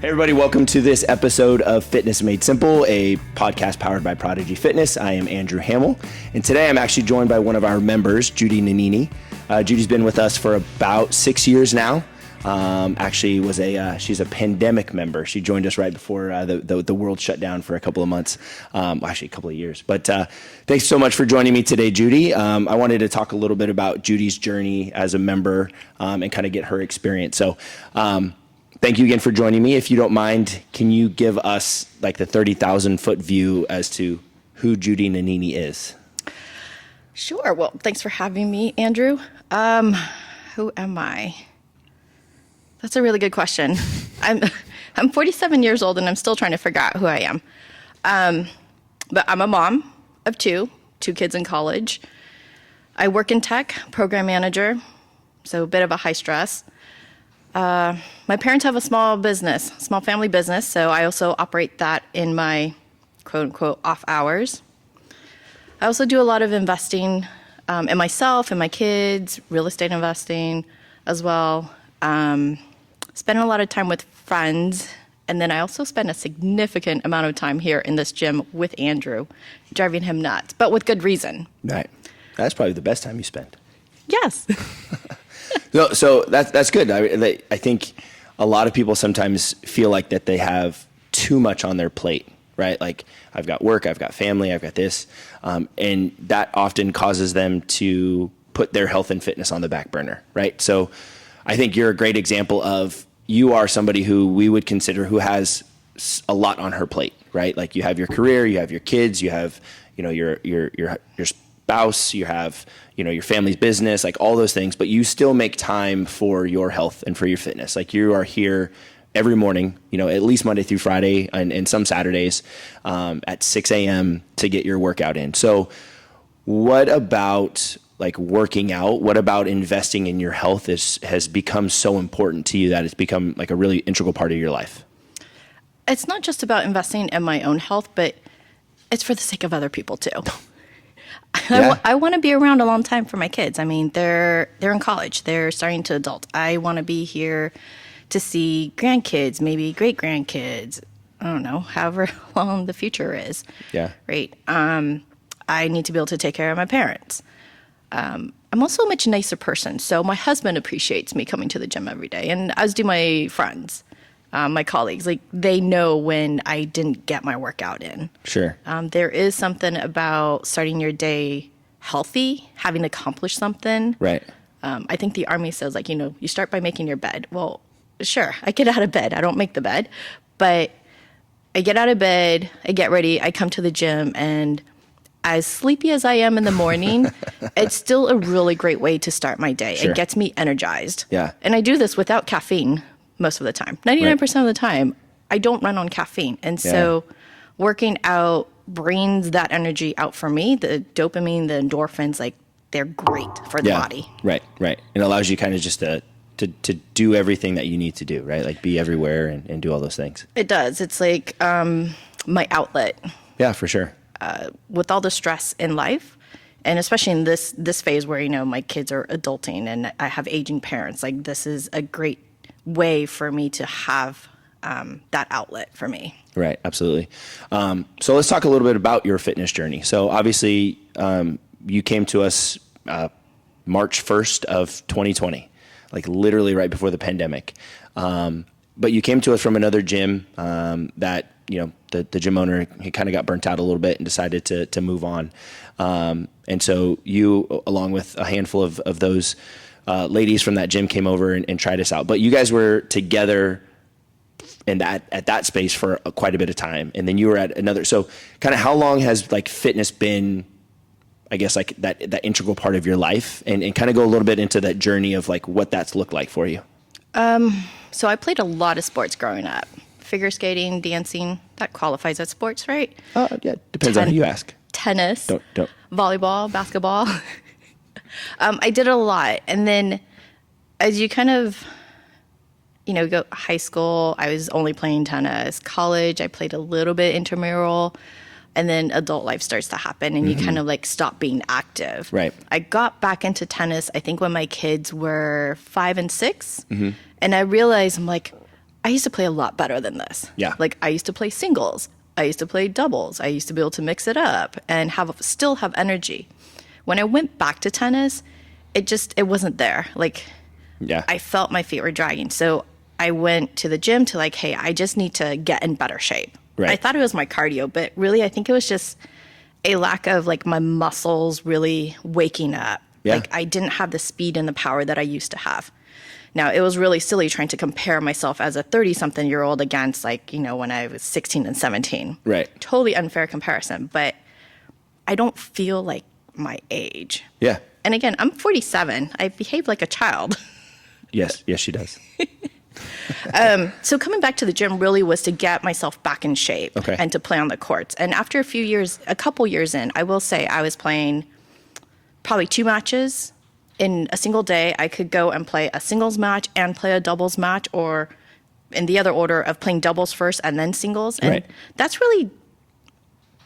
Hey everybody, welcome to this episode of Fitness Made Simple, a podcast powered by Prodigy Fitness. I am Andrew Hamel, and today I'm actually joined by one of our members, Judy Nannini. Judy's been with us for about 6 years now. She's a pandemic member. She joined us right before the world shut down for a couple of months, actually a couple of years. But thanks so much for joining me today, Judy. I wanted to talk a little bit about Judy's journey as a member and kind of get her experience. So thank you again for joining me. If you don't mind, can you give us like the 30,000 foot view as to who Judy Nannini is? Sure. Well, thanks for having me, Andrew. Who am I? That's a really good question. I'm 47 years old and I'm still trying to figure out who I am. But I'm a mom of two kids in college. I work in tech, program manager, so a bit of a high stress. My parents have a small family business, so I also operate that in my quote unquote off hours. I also do a lot of investing in myself and my kids, real estate investing as well. Spend a lot of time with friends, and then I also spend a significant amount of time here in this gym with Andrew, driving him nuts, but with good reason. Right. That's probably the best time you spend. Yes. So that's good. I think a lot of people sometimes feel like that they have too much on their plate, right? Like I've got work, I've got family, I've got this, and that often causes them to put their health and fitness on the back burner, right? So I think you're a great example of you are somebody who we would consider who has a lot on her plate, right? Like you have your career, you have your kids, you have, your spouse, you have, your family's business, like all those things, but you still make time for your health and for your fitness. Like you are here every morning, at least Monday through Friday and some Saturdays at 6 a.m. to get your workout in. So what about like working out? What about investing in your health has become so important to you that it's become like a really integral part of your life? It's not just about investing in my own health, but it's for the sake of other people too. Yeah. I want to be around a long time for my kids. I mean, they're in college. They're starting to adult. I want to be here to see grandkids, maybe great grandkids. I don't know, however long the future is. Yeah. Right. I need to be able to take care of my parents. I'm also a much nicer person, so my husband appreciates me coming to the gym every day, and as do my friends, my colleagues. Like they know when I didn't get my workout in. Sure. There is something about starting your day healthy, having accomplished something. Right. I think the Army says, like, you start by making your bed. Well, sure, I get out of bed. I don't make the bed, but I get out of bed, I get ready, I come to the gym, and as sleepy as I am in the morning, it's still a really great way to start my day. Sure. It gets me energized. Yeah. And I do this without caffeine most of the time. 99% of the time, I don't run on caffeine. And so working out brings that energy out for me. The dopamine, the endorphins, like they're great for the body. Right. It allows you kind of just to do everything that you need to do, right? Like be everywhere and do all those things. It does. It's like my outlet. Yeah, for sure. With all the stress in life, and especially in this phase where, my kids are adulting and I have aging parents, like this is a great way for me to have that outlet for me. Right, absolutely. So let's talk a little bit about your fitness journey. So obviously you came to us March 1st of 2020, like literally right before the pandemic. But you came to us from another gym that, the gym owner, he kind of got burnt out a little bit and decided to move on. And so you, along with a handful of those ladies from that gym, came over and tried us out. But you guys were together at that space for quite a bit of time. And then you were at another. So kind of how long has like fitness been, I guess, like that integral part of your life? And kind of go a little bit into that journey of like what that's looked like for you. So I played a lot of sports growing up. Figure skating, dancing, that qualifies as sports, right? Yeah, depends on who you ask. Tennis, don't. Volleyball, basketball. I did a lot. And then as you kind of, go high school, I was only playing tennis. College, I played a little bit intramural. And then adult life starts to happen and you kind of like stop being active. Right. I got back into tennis, I think when my kids were 5 and 6. And I realized I'm like, I used to play a lot better than this. Yeah. Like I used to play singles. I used to play doubles. I used to be able to mix it up and still have energy. When I went back to tennis, it wasn't there. Like Yeah. I felt my feet were dragging. So I went to the gym to like, hey, I just need to get in better shape. Right. I thought it was my cardio, but really I think it was just a lack of like my muscles really waking up. Yeah. Like I didn't have the speed and the power that I used to have. Now, it was really silly trying to compare myself as a 30-something-year-old against like, when I was 16 and 17. Right. Totally unfair comparison, but I don't feel like my age. Yeah. And again, I'm 47. I behave like a child. Yes, she does. So coming back to the gym really was to get myself back in shape Okay. and to play on the courts. And after a couple years in, I will say I was playing probably 2 matches in a single day. I could go and play a singles match and play a doubles match, or in the other order of playing doubles first and then singles. And Right. that's really,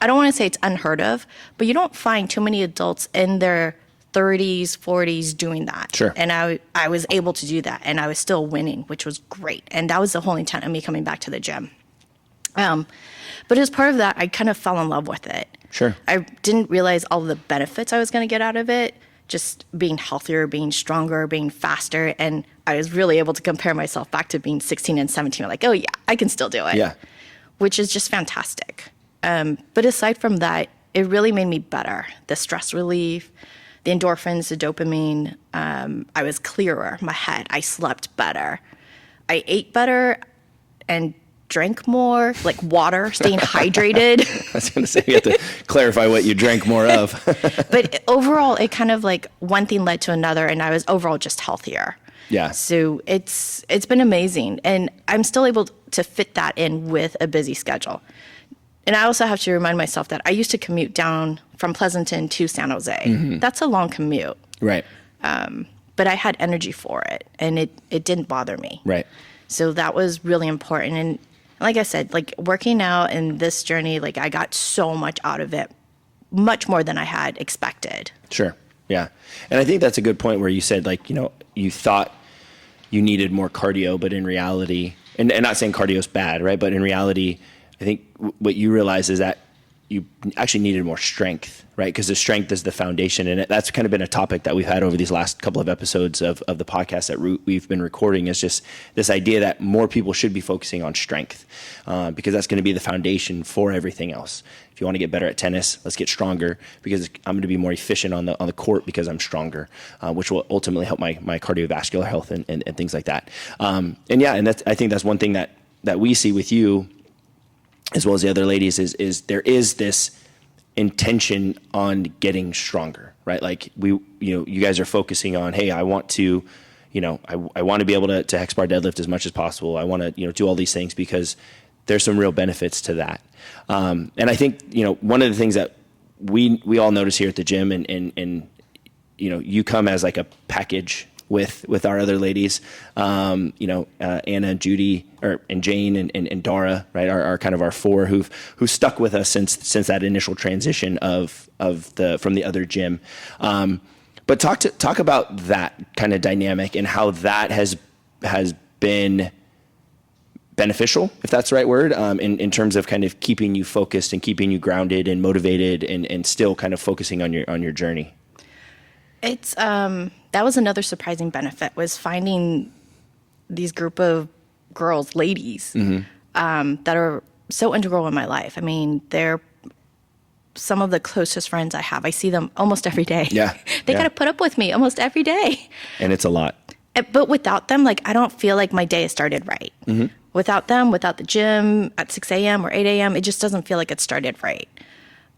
I don't want to say it's unheard of, but you don't find too many adults in their 30s, 40s doing that. Sure. And I was able to do that, and I was still winning, which was great. And that was the whole intent of me coming back to the gym. But as part of that, I kind of fell in love with it. Sure. I didn't realize all the benefits I was going to get out of it, just being healthier, being stronger, being faster. And I was really able to compare myself back to being 16 and 17. Like, oh, yeah, I can still do it. Yeah. Which is just fantastic. But aside from that, it really made me better. The stress relief, the endorphins, the dopamine. I was clearer, my head. I slept better. I ate better and drank more, like water, staying hydrated. I was going to say, you have to clarify what you drank more of. But overall, it kind of like one thing led to another, and I was overall just healthier. Yeah. So it's been amazing, and I'm still able to fit that in with a busy schedule. And I also have to remind myself that I used to commute down from Pleasanton to San Jose. Mm-hmm. That's a long commute, Right. but I had energy for it, and it didn't bother me. Right. So that was really important. And like I said, like working out in this journey, like I got so much out of it, much more than I had expected. Sure. Yeah. And I think that's a good point where you said, like, you thought you needed more cardio, but in reality, and not saying cardio is bad, right? But in reality, I think what you realize is that you actually needed more strength, right? Because the strength is the foundation. And that's kind of been a topic that we've had over these last couple of episodes of the podcast that we've been recording, is just this idea that more people should be focusing on strength, because that's going to be the foundation for everything else. If you want to get better at tennis, let's get stronger, because I'm going to be more efficient on the court because I'm stronger, which will ultimately help my cardiovascular health and things like that. And I think that's one thing that we see with you, as well as the other ladies, is there is this intention on getting stronger, right? Like you guys are focusing on, hey, I want to, I want to be able to hex bar deadlift as much as possible. I want to, do all these things because there's some real benefits to that. And I think, one of the things that we all notice here at the gym, and you come as like a package with our other ladies, Anna and Judy, and Jane and Dara, right, are kind of our 4 who've stuck with us since that initial transition from the other gym. But talk about that kind of dynamic and how that has been beneficial, if that's the right word, in terms of kind of keeping you focused and keeping you grounded and motivated and still kind of focusing on your journey. It's that was another surprising benefit, was finding these group of girls, ladies, that are so integral in my life. I mean, they're some of the closest friends I have. I see them almost every day. Yeah. They got to put up with me almost every day. And it's a lot. But without them, like, I don't feel like my day has started right. Mm-hmm. Without them, without the gym at 6 a.m. or 8 a.m., it just doesn't feel like it started right.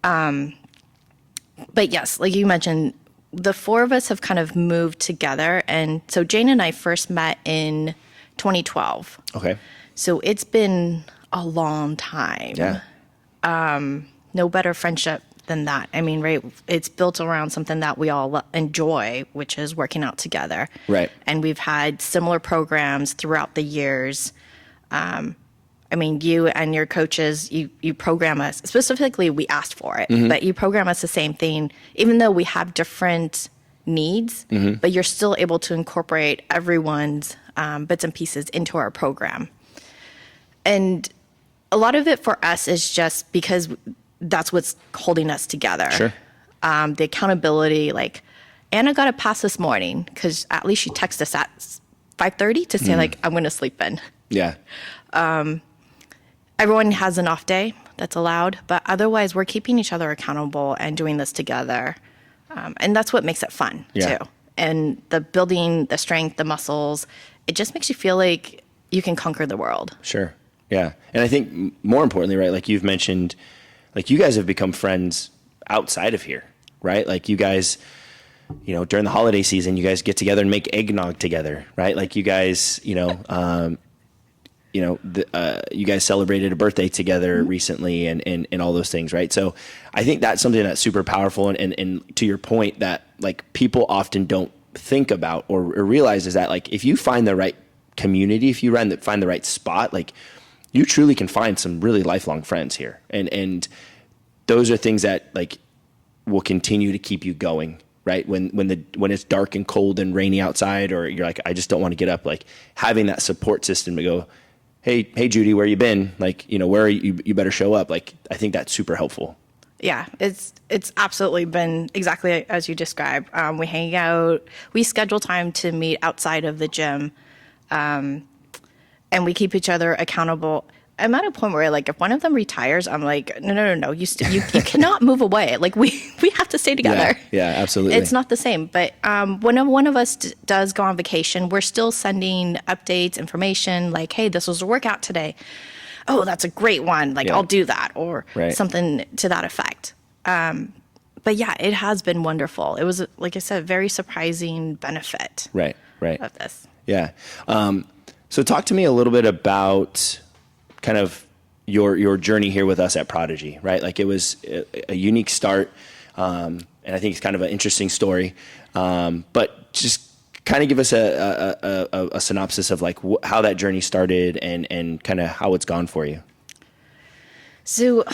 But yes, like you mentioned, the 4 of us have kind of moved together. And so Jane and I first met in 2012. Okay. So it's been a long time. Yeah. No better friendship than that. I mean, right, it's built around something that we all enjoy, which is working out together. Right. And we've had similar programs throughout the years. I mean, you and your coaches, you program us. Specifically, we asked for it, but you program us the same thing, even though we have different needs, but you're still able to incorporate everyone's bits and pieces into our program. And a lot of it for us is just because that's what's holding us together. Sure. The accountability, like Anna got a pass this morning because at least she texted us at 5:30 to say like, I'm going to sleep in. Yeah. Everyone has an off day that's allowed, but otherwise we're keeping each other accountable and doing this together. And that's what makes it fun too. And the building, the strength, the muscles, it just makes you feel like you can conquer the world. Sure. Yeah. And I think more importantly, right, like you've mentioned, like you guys have become friends outside of here, right? Like you guys, you know, during the holiday season, you guys get together and make eggnog together, right? Like you guys, you guys celebrated a birthday together recently and all those things, right? So I think that's something that's super powerful. And to your point that like people often don't think about or realize is that like if you find the right community, if you find the right spot, like you truly can find some really lifelong friends here. And those are things that like will continue to keep you going, right? When it's dark and cold and rainy outside, or you're like, I just don't want to get up, like having that support system to go, Hey Judy, where you been? Like, you know, where are you? You better show up. Like, I think that's super helpful. Yeah, it's absolutely been exactly as you described. We hang out, we schedule time to meet outside of the gym, and we keep each other accountable. I'm at a point where like if one of them retires, I'm like, no, you cannot move away. Like we have to stay together. Yeah, absolutely. It's not the same. But when one of us does go on vacation, we're still sending updates, information like, hey, this was a workout today. Oh, that's a great one. Like I'll do that, or something to that effect. But yeah, it has been wonderful. It was, like I said, a very surprising benefit. Right. Of this. Yeah. So talk to me a little bit about kind of your journey here with us at Prodigy, right? Like it was a unique start, and I think it's kind of an interesting story. But just kind of give us a synopsis of like how that journey started and kind of how it's gone for you. So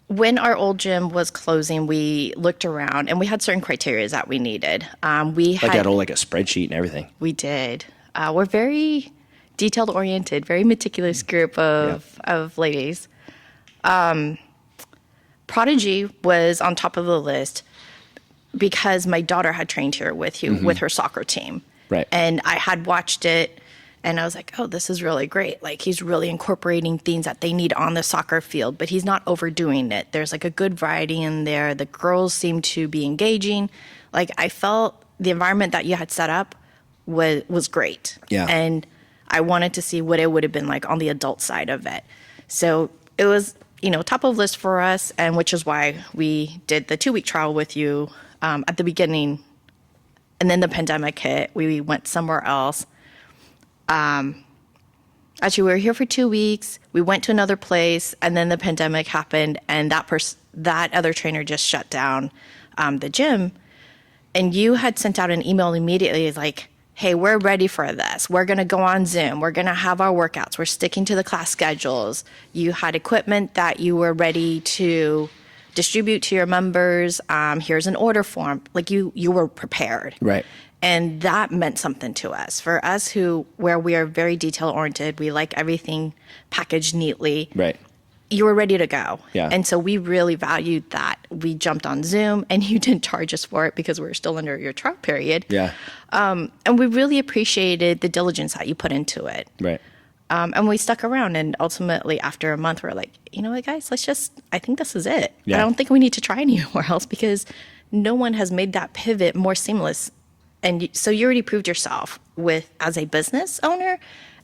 when our old gym was closing, we looked around and we had certain criteria that we needed. We had like a spreadsheet and everything. We did. We're very detailed oriented, very meticulous group of ladies. Prodigy was on top of the list because my daughter had trained here with her soccer team. Right. And I had watched it and I was like, oh, this is really great. Like he's really incorporating things that they need on the soccer field, but he's not overdoing it. There's like a good variety in there. The girls seem to be engaging. Like I felt the environment that you had set up was great. Yeah. And I wanted to see what it would have been like on the adult side of it. So it was, top of list for us, and which is why we did the 2-week trial with you at the beginning. And then the pandemic hit. We went somewhere else. Actually, we were here for 2 weeks. We went to another place, and then the pandemic happened, and that other trainer just shut down the gym. And you had sent out an email immediately like, hey, we're ready for this. We're going to go on Zoom. We're going to have our workouts. We're sticking to the class schedules. You had equipment that you were ready to distribute to your members. Here's an order form. Like you were prepared. Right. And that meant something to us. For us where we are very detail oriented, we like everything packaged neatly. Right. You were ready to go. Yeah. And so we really valued that. We jumped on Zoom and you didn't charge us for it because we were still under your trial period. Yeah. And we really appreciated the diligence that you put into it. Right. And we stuck around, and ultimately after a month, we're like, you know what, guys, I think this is it. Yeah. I don't think we need to try anywhere else because no one has made that pivot more seamless. And so you already proved yourself as a business owner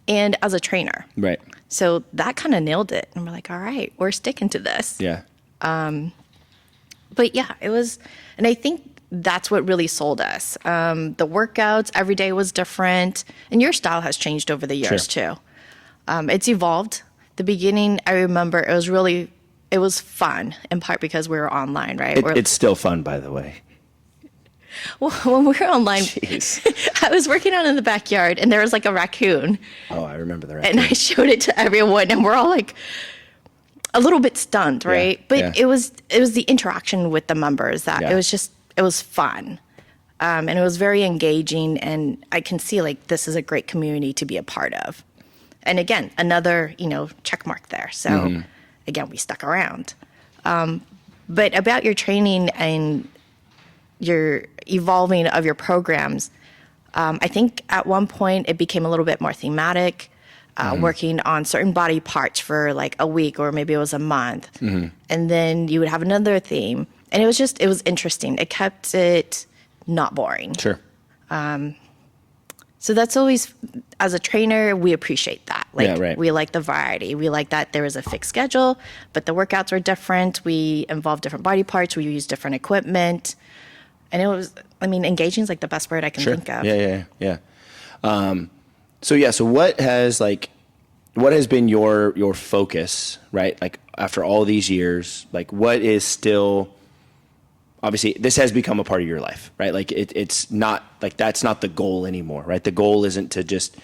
and as a trainer. Right. So that kind of nailed it. And we're like, all right, we're sticking to this. Yeah. But yeah, it was, and I think that's what really sold us. The workouts, every day was different. And your style has changed over the years too. It's evolved. The beginning, I remember it was fun, in part because we were online, right? It's still fun, by the way. Well, when we were online, I was working out in the backyard and there was like a raccoon. Oh, I remember the raccoon. And I showed it to everyone and we're all like a little bit stunned, right? But it was the interaction with the members that it was fun. And it was very engaging, and I can see like this is a great community to be a part of. And again, another, check mark there. So again, we stuck around. But about your training and your evolving of your programs, I think at one point it became a little bit more thematic, working on certain body parts for like a week or maybe it was a month. And then you would have another theme. And it was interesting. It kept it not boring. Sure. So that's always, as a trainer, we appreciate that. Right. We like the variety. We like that there is a fixed schedule, but the workouts are different. We involve different body parts. We use different equipment. And it was, engaging is like the best word I can think of. Yeah. So what has been your focus, right? Like after all these years, like what is still, obviously this has become a part of your life, right? Like it's not like, that's not the goal anymore, right? The goal isn't to just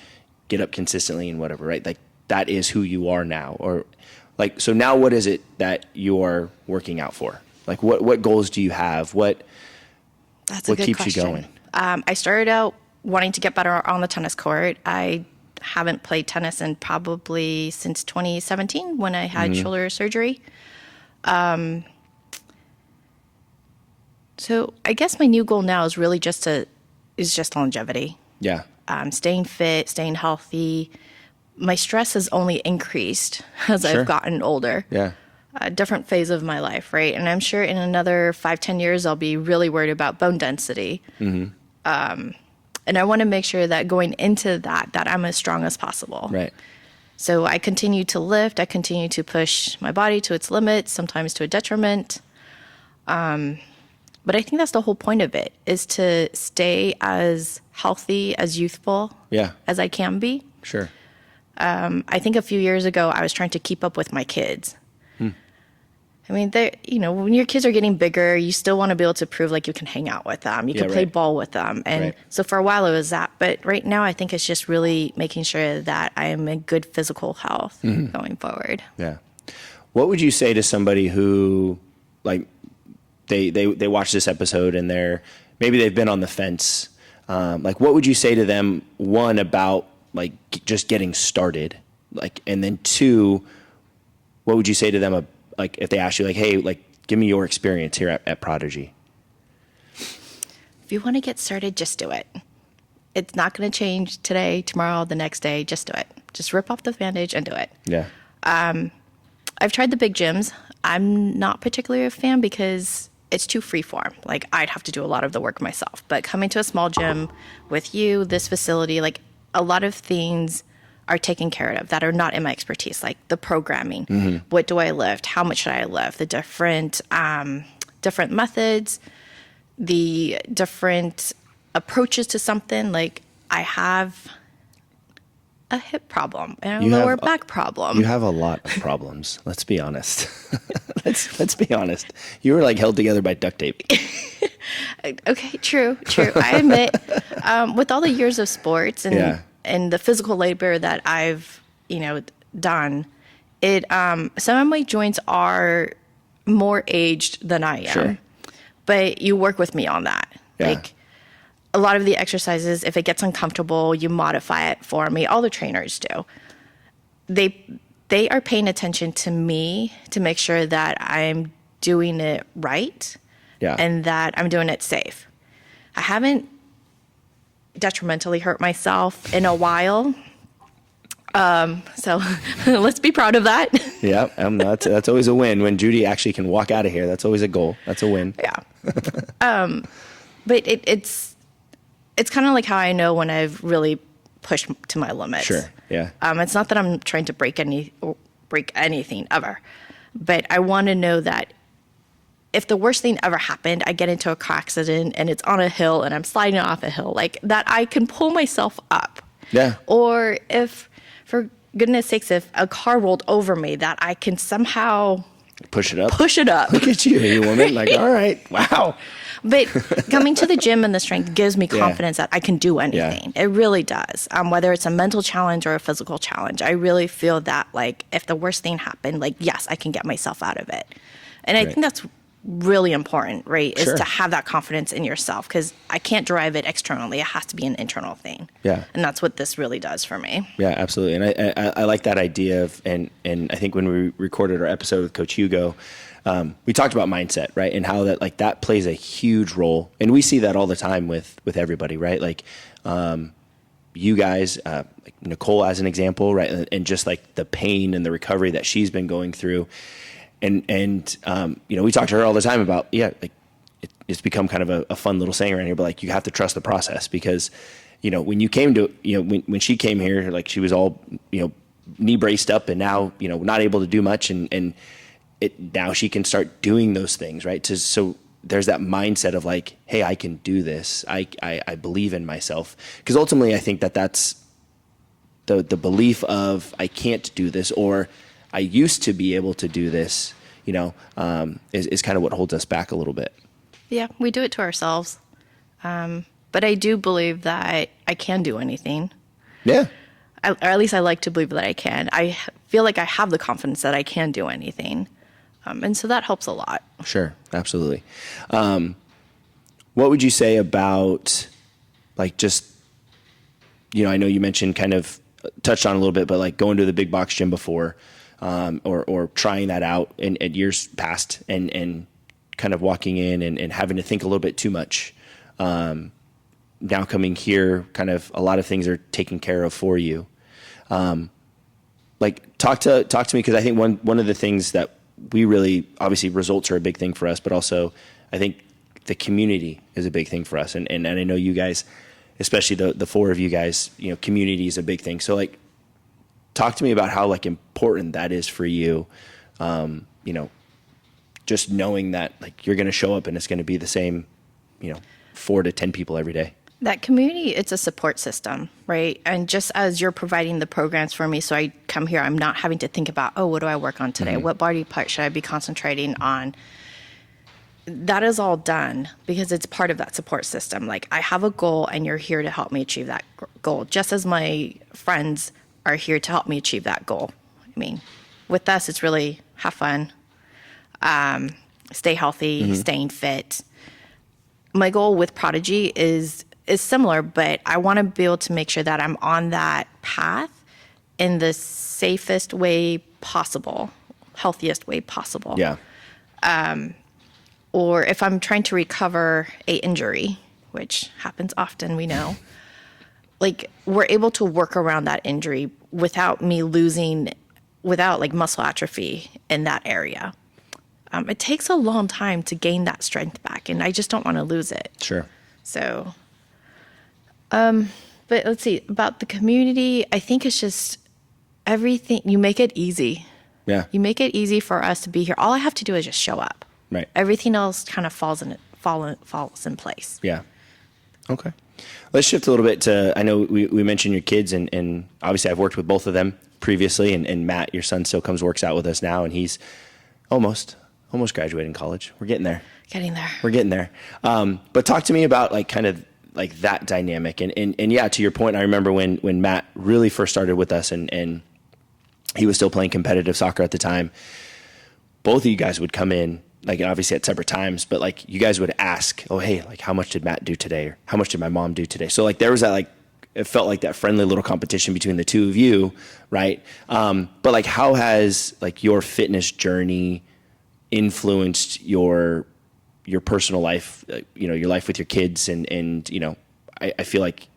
get up consistently and whatever, right? Like that is who you are now, or like, so now what is it that you're working out for? Like what goals do you have? That's a good keeps question. you going? I started out wanting to get better on the tennis court. I haven't played tennis in probably since 2017 when I had shoulder surgery. So I guess my new goal now is really just longevity. Yeah. Staying fit, staying healthy. My stress has only increased as I've gotten older. Yeah. A different phase of my life, right? And I'm sure in another 5-10 years, I'll be really worried about bone density. And I want to make sure that going into that I'm as strong as possible. Right. So I continue to lift. I continue to push my body to its limits, sometimes to a detriment. But I think that's the whole point of it, is to stay as healthy, as youthful as I can be. Sure. I think a few years ago, I was trying to keep up with my kids. When your kids are getting bigger, you still want to be able to prove like you can hang out with them. You can play ball with them. And so for a while it was that. But right now I think it's just really making sure that I am in good physical health going forward. Yeah. What would you say to somebody who like they watch this episode and maybe they've been on the fence? Like what would you say to them, one, about like just getting started? Like, and then two, what would you say to them like if they ask you like, hey, like give me your experience here at Prodigy? If you want to get started, just do it. It's not going to change today, tomorrow, the next day. Just do it. Just rip off the bandage and do it. Yeah. I've tried the big gyms. I'm not particularly a fan because it's too freeform. Like I'd have to do a lot of the work myself. But coming to a small gym with you, this facility, like a lot of things are taken care of that are not in my expertise, like the programming. What do I lift? How much should I lift? The different methods, the different approaches to something. Like I have a hip problem and a lower back problem. You have a lot of problems. Let's be honest. Let's be honest. You were like held together by duct tape. Okay, true. I admit, with all the years of sports and the physical labor that I've, done, some of my joints are more aged than I am. Sure. But you work with me on that. Yeah. Like a lot of the exercises, if it gets uncomfortable, you modify it for me. All the trainers do. They are paying attention to me to make sure that I'm doing it right and that I'm doing it safe. I haven't detrimentally hurt myself in a while. So let's be proud of that. Yeah, that's always a win. When Judy actually can walk out of here, that's always a goal. That's a win. Yeah. But it's kind of like how I know when I've really pushed to my limits. Sure. Yeah. It's not that I'm trying to break anything ever, but I want to know that if the worst thing ever happened, I get into a car accident and it's on a hill and I'm sliding off a hill, like that I can pull myself up. Yeah. Or if, for goodness sakes, if a car rolled over me, that I can somehow push it up. Look at you woman. Like, all right. Wow. But coming to the gym and the strength gives me confidence that I can do anything. It really does. Whether it's a mental challenge or a physical challenge, I really feel that like if the worst thing happened, like, yes, I can get myself out of it. And I think that's really important, right? Sure. Is to have that confidence in yourself, because I can't drive it externally. It has to be an internal thing. Yeah. And that's what this really does for me. Yeah, absolutely. And I like that idea of, and I think when we recorded our episode with Coach Hugo, we talked about mindset, right? And how that, like, that plays a huge role. And we see that all the time with everybody, right? Like, you guys, like Nicole as an example, right? And just like the pain and the recovery that she's been going through. And you know, we talk to her all the time about, like it's become kind of a fun little saying around here, but like, you have to trust the process, because, you know, when you came to, you know, when she came here, like, she was all, you know, knee braced up, and now, you know, not able to do much. And now she can start doing those things, right? So there's that mindset of like, hey, I can do this. I believe in myself. Because ultimately I think that's the belief of, I can't do this, or I used to be able to do this, you know, is kind of what holds us back a little bit. Yeah, we do it to ourselves. But I do believe that I can do anything. Yeah. Or at least I like to believe that I can. I feel like I have the confidence that I can do anything. And so that helps a lot. Sure. Absolutely. What would you say about, like, just, you know, I know you mentioned, kind of touched on a little bit, but like going to the big box gym before, or trying that out in years past, and kind of walking in and having to think a little bit too much. Now coming here, kind of a lot of things are taken care of for you. Like, talk to me, because I think one of the things that we really, obviously results are a big thing for us, but also I think the community is a big thing for us. And I know you guys, especially the four of you guys, you know, community is a big thing. So like, talk to me about how, like, important that is for you. You know, just knowing that, like, you're going to show up and it's going to be the same, you know, 4 to 10 people every day. That community, it's a support system, right? And just as you're providing the programs for me, so I come here, I'm not having to think about, oh, what do I work on today? Mm-hmm. What body part should I be concentrating on? That is all done because it's part of that support system. Like, I have a goal and you're here to help me achieve that goal, just as my friends are here to help me achieve that goal. I mean, with us, it's really have fun, stay healthy, staying fit. My goal with Prodigy is similar, but I want to be able to make sure that I'm on that path in the safest way possible, healthiest way possible. Yeah. Or if I'm trying to recover a injury, which happens often, we know, like, we're able to work around that injury without me losing, without like muscle atrophy in that area. It takes a long time to gain that strength back, and I just don't want to lose it. Sure. So, but let's see, about the community, I think it's just everything, you make it easy. Yeah. You make it easy for us to be here. All I have to do is just show up. Right. Everything else kind of falls in place. Yeah. Okay. Let's shift a little bit to, I know we mentioned your kids, and obviously I've worked with both of them previously, and Matt, your son, still works out with us now, and he's almost graduating college. We're getting there. We're getting there. But talk to me about, like, kind of like that dynamic. And yeah, to your point, I remember when Matt really first started with us, and he was still playing competitive soccer at the time. Both of you guys would come in, like, obviously at separate times, but like, you guys would ask, oh, hey, like, how much did Matt do today? Or how much did my mom do today? So like, there was that, like, it felt like that friendly little competition between the two of you. Right. But like, how has, like, your fitness journey influenced your personal life, you know, your life with your kids, and you know, I feel like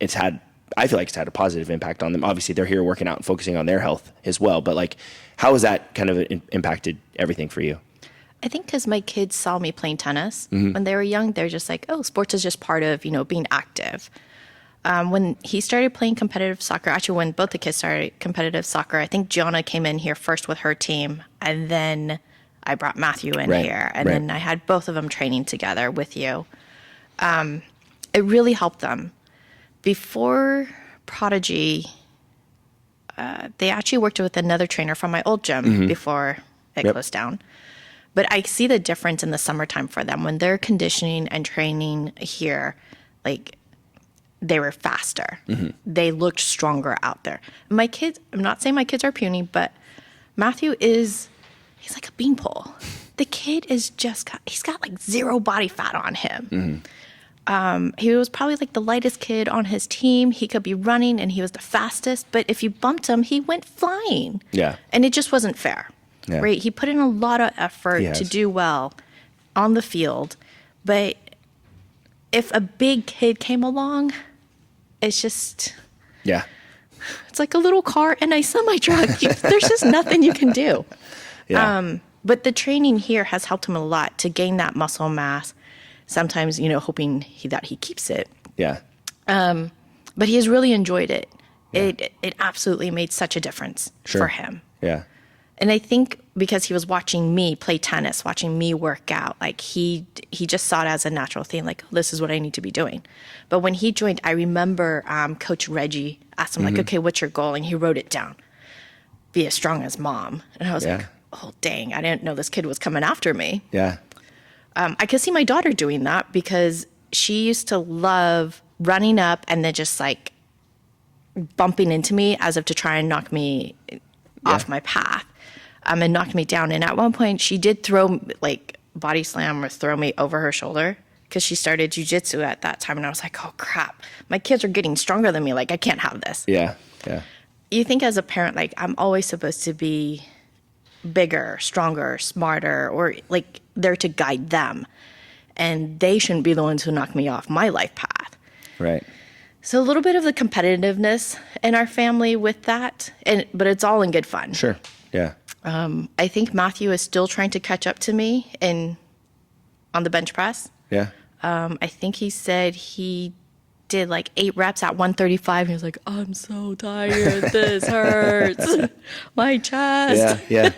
it's had a positive impact on them. Obviously they're here working out and focusing on their health as well, but like, how has that kind of impacted everything for you? I think because my kids saw me playing tennis when they were young, they're just like, oh, sports is just part of, you know, being active. When he started playing competitive soccer, actually when both the kids started competitive soccer, I think Gianna came in here first with her team, and then I brought Matthew in here, and then I had both of them training together with you. It really helped them. Before Prodigy, they actually worked with another trainer from my old gym before it closed down. But I see the difference in the summertime for them when they're conditioning and training here. Like, they were faster. They looked stronger out there. My kids, I'm not saying my kids are puny, but Matthew he's like a beanpole. the kid he's got like zero body fat on him. He was probably like the lightest kid on his team. He could be running and he was the fastest, but if you bumped him, he went flying. Yeah. And it just wasn't fair, right? He put in a lot of effort to do well on the field, but if a big kid came along, it's just... Yeah. It's like a little car and a semi-truck. There's just nothing you can do. Yeah. But the training here has helped him a lot to gain that muscle mass. Sometimes, hoping that he keeps it. Yeah. But he has really enjoyed it. Yeah. It absolutely made such a difference for him. Yeah. And I think because he was watching me play tennis, watching me work out, like he just saw it as a natural thing, like, this is what I need to be doing. But when he joined, I remember Coach Reggie asked him, like, okay, what's your goal? And he wrote it down. Be as strong as mom. And I was like, oh, dang, I didn't know this kid was coming after me. Yeah. I could see my daughter doing that because she used to love running up and then just like bumping into me as if to try and knock me off my path. And knocked me down. And at one point, she did body slam or throw me over her shoulder because she started jujitsu at that time. And I was like, oh, crap. My kids are getting stronger than me. Like, I can't have this. Yeah, yeah. You think as a parent, like, I'm always supposed to be bigger, stronger, smarter, or, like, there to guide them. And they shouldn't be the ones who knock me off my life path. Right. So a little bit of the competitiveness in our family with that, but it's all in good fun. Sure, yeah. I think Matthew is still trying to catch up to me on the bench press. Yeah. I think he said he did like 8 reps at 135. He was like, I'm so tired. This hurts. My chest. Yeah.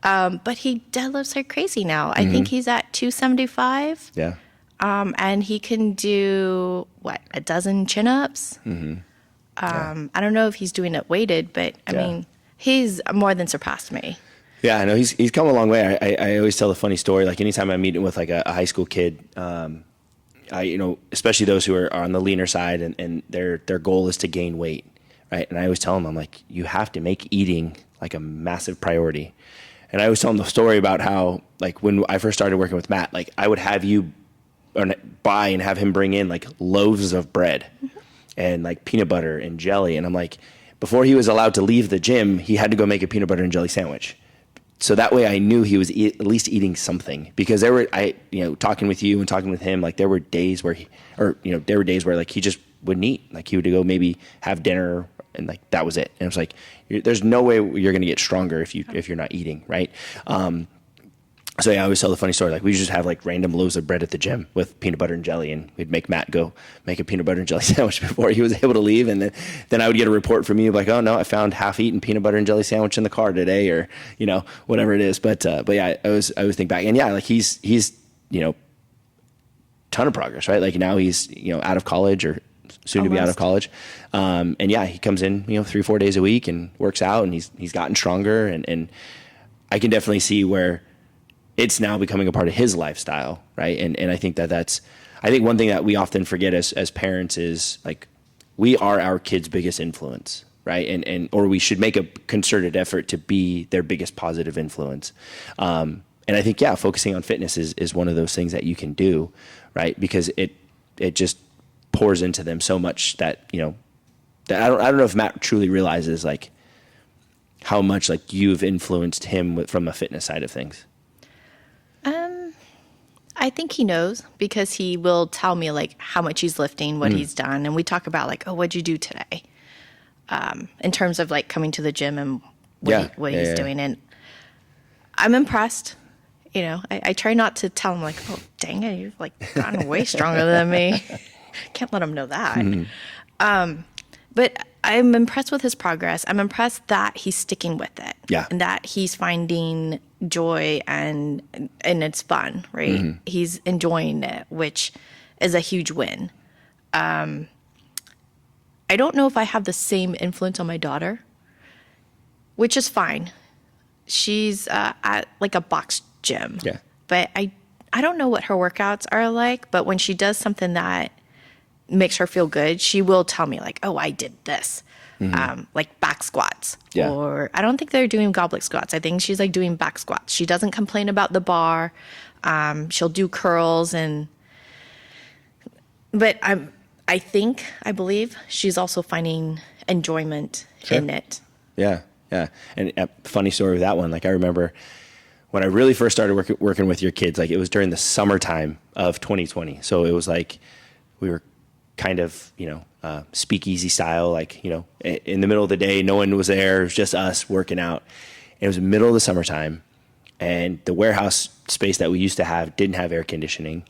But he deadlifts like crazy now. I think he's at 275. Yeah. And he can do, a dozen chin-ups? I don't know if he's doing it weighted, but I mean... He's more than surpassed me. Yeah, I know he's come a long way. I always tell a funny story. Like anytime I'm meeting with like a high school kid, especially those who are on the leaner side and their goal is to gain weight, right? And I always tell them, I'm like, you have to make eating like a massive priority. And I always tell them the story about how like when I first started working with Matt, like I would have you buy and have him bring in like loaves of bread and like peanut butter and jelly, and I'm like. Before he was allowed to leave the gym, he had to go make a peanut butter and jelly sandwich. So that way I knew he was at least eating something, because talking with you and talking with him, like there were days where like he just wouldn't eat. Like he would go maybe have dinner and like that was it. And it was like, there's no way you're going to get stronger if you're not eating. Right. So I always tell the funny story. Like we just have like random loaves of bread at the gym with peanut butter and jelly, and we'd make Matt go make a peanut butter and jelly sandwich before he was able to leave. And then I would get a report from you like, oh no, I found half-eaten peanut butter and jelly sandwich in the car today, or whatever it is. But yeah, I always think back, and yeah, like he's ton of progress, right? Like now he's out of college or soon to be out of college, and yeah, he comes in 3-4 days a week and works out, and he's gotten stronger, and I can definitely see where. It's now becoming a part of his lifestyle, right? And I think I think one thing that we often forget as parents is like we are our kids' biggest influence, right? Or we should make a concerted effort to be their biggest positive influence. And I think focusing on fitness is one of those things that you can do, right? Because it just pours into them so much that that I don't know if Matt truly realizes like how much like you've influenced him from a fitness side of things. I think he knows because he will tell me like how much he's lifting, what he's done. And we talk about like, oh, what'd you do today? In terms of like coming to the gym and what he's doing. And I'm impressed. I try not to tell him like, oh, dang it, you've like gotten way stronger than me. Can't let him know that. But I'm impressed with his progress. I'm impressed that he's sticking with it. Yeah. And that he's finding joy and it's fun, right? He's enjoying it, which is a huge win. I don't know if I have the same influence on my daughter, which is fine. She's at like a box gym. Yeah. But I don't know what her workouts are like, but when she does something that makes her feel good, she will tell me like, oh, I did this. Like back squats, Yeah. or I don't think they're doing goblet squats. I think she's like doing back squats. She doesn't complain about the bar. She'll do curls but I believe she's also finding enjoyment in it. Yeah. Yeah. And a funny story with that one. Like I remember when I really first started working with your kids, like it was during the summertime of 2020. So it was like we were kind of, speakeasy style, like, in the middle of the day, no one was there. It was just us working out. And it was the middle of the summertime, and the warehouse space that we used to have didn't have air conditioning.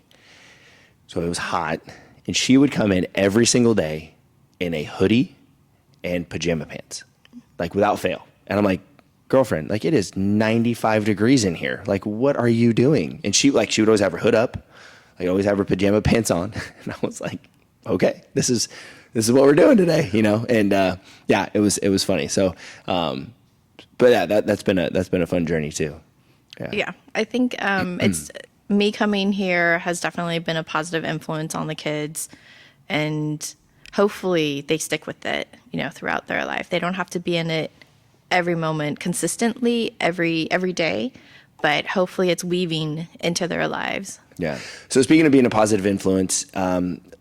So it was hot. And she would come in every single day in a hoodie and pajama pants, like without fail. And I'm like, girlfriend, like it is 95 degrees in here. Like, what are you doing? And she would always have her hood up. Like always have her pajama pants on. And I was like, okay, this is what we're doing today, And it was funny. So, but yeah, that's been a fun journey too. Yeah, I think it's me coming here has definitely been a positive influence on the kids, and hopefully they stick with it, throughout their life. They don't have to be in it every moment consistently every day, but hopefully it's weaving into their lives. Yeah. So speaking of being a positive influence,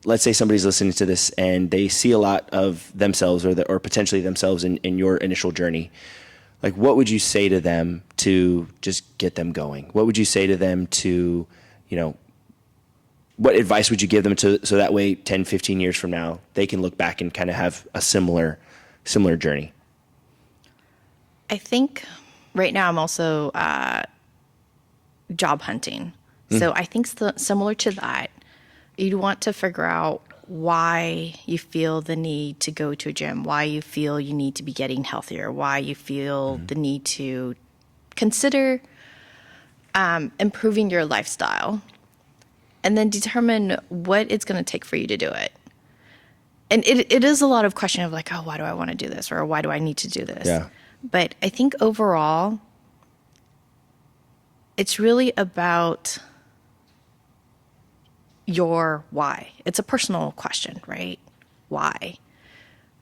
let's say somebody's listening to this and they see a lot of themselves or potentially themselves in your initial journey. Like, what would you say to them to just get them going? What would you say to them to, what advice would you give them so that way 10, 15 years from now, they can look back and kind of have a similar journey? I think right now I'm also job hunting. So I think similar to that, you'd want to figure out why you feel the need to go to a gym, why you feel you need to be getting healthier, why you feel the need to consider improving your lifestyle, and then determine what it's going to take for you to do it. And it is a lot of question of like, oh, why do I want to do this? Or why do I need to do this? Yeah. But I think overall, it's really about your why. It's a personal question, right? Why?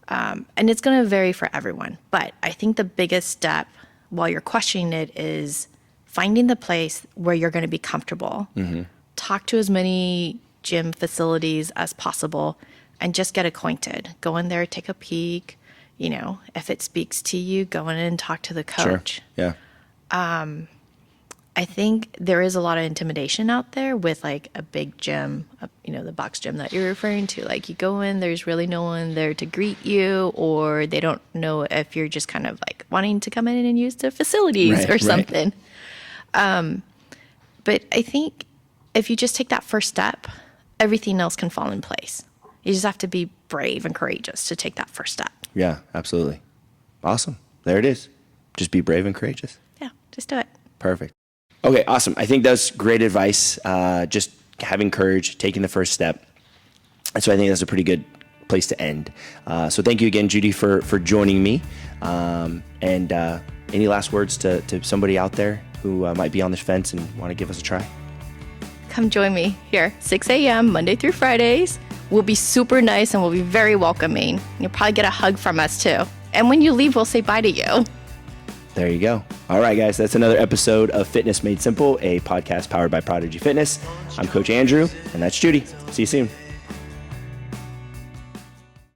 And it's going to vary for everyone. But I think the biggest step while you're questioning it is finding the place where you're going to be comfortable. Talk to as many gym facilities as possible and just get acquainted. Go in there, take a peek. If it speaks to you, go in and talk to the coach. Sure. Yeah. I think there is a lot of intimidation out there with like a big gym, the box gym that you're referring to. Like you go in, there's really no one there to greet you, or they don't know if you're just kind of like wanting to come in and use the facilities or something. But I think if you just take that first step, everything else can fall in place. You just have to be brave and courageous to take that first step. Yeah, absolutely. Awesome. There it is. Just be brave and courageous. Yeah, just do it. Perfect. Okay, awesome. I think that's great advice. Just having courage, taking the first step. And so I think that's a pretty good place to end. So thank you again, Judy, for joining me. And any last words to somebody out there who might be on this fence and want to give us a try? Come join me here, 6 a.m., Monday through Fridays. We'll be super nice and we'll be very welcoming. You'll probably get a hug from us too. And when you leave, we'll say bye to you. There you go. All right, guys, that's another episode of Fitness Made Simple, a podcast powered by Prodigy Fitness. I'm Coach Andrew, and that's Judy. See you soon.